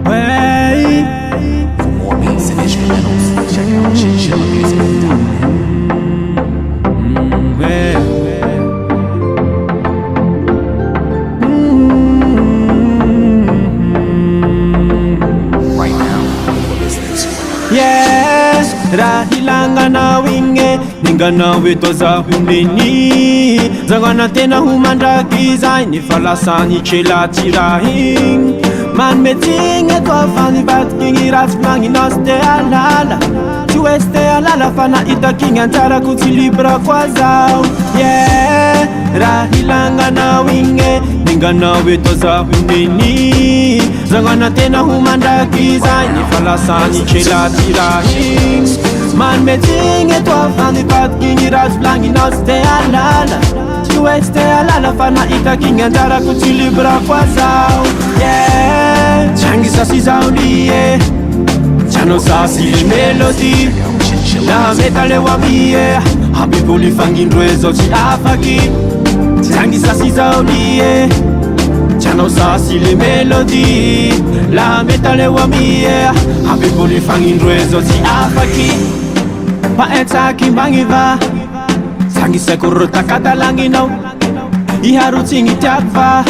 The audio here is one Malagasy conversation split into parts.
Way. For more beats and instrumentals, check out chinchillamusic.net. Right now, you're listening to Yes, rahilanga na winge ningana weto za humleni zangana tena humandrakiza ni falasani chela tirahin man metinge to fani bat kingi rasmangi noste alala tu este alala fana ita kinga ntara kutilibra kwa zao. Yeah, rahilanga na winge ningana weto za humleni zangana tena humandrakiza ni falasani chela tirahin man metinge to fani bat kingi rasmangi noste alala tu este alala fana ita kinga ntara kutilibra kwa zao. Yeah, changi sasi zaulie chano sasi melody la metale wa mie habibuli fangi ndwezo chi afaki changi sasi zaulie chano sasi le melody la metale wa mie habibuli fangi ndwezo chi afaki pa etaki bangiva changi sekurta katalangi no iharutingi takva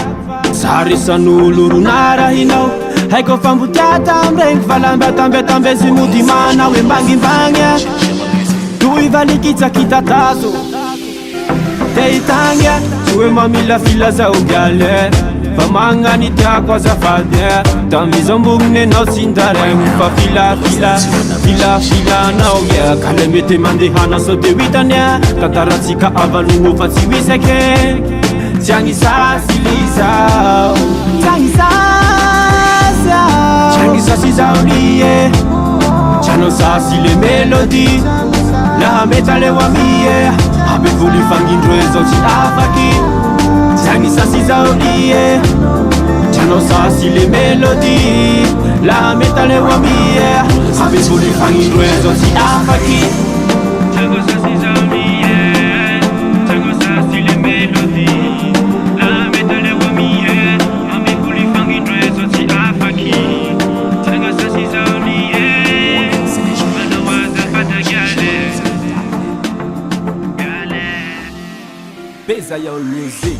sari sanulu nara hino haiko fambutata mreng valambatambetambe simudimana wembangibangya tuivalikitsa kitatazo teitangya suwe mamila fila za ugale vamangani takwa za fade tamizombugne no sindare mufa fila nauya kalemete mandehana sote witanya kataratsika avalumu fatsiwiseke changi sasi lizao changi sasi zaulie chano sasi le melody la metale wa mie habevuli fangi ndwezo chi afaki changi sasi zaulie chano sasi le melody la metale wa mie habevuli fangi ndwezo chi afaki chango sasi zaulie chango sasi le melody Pesa your music.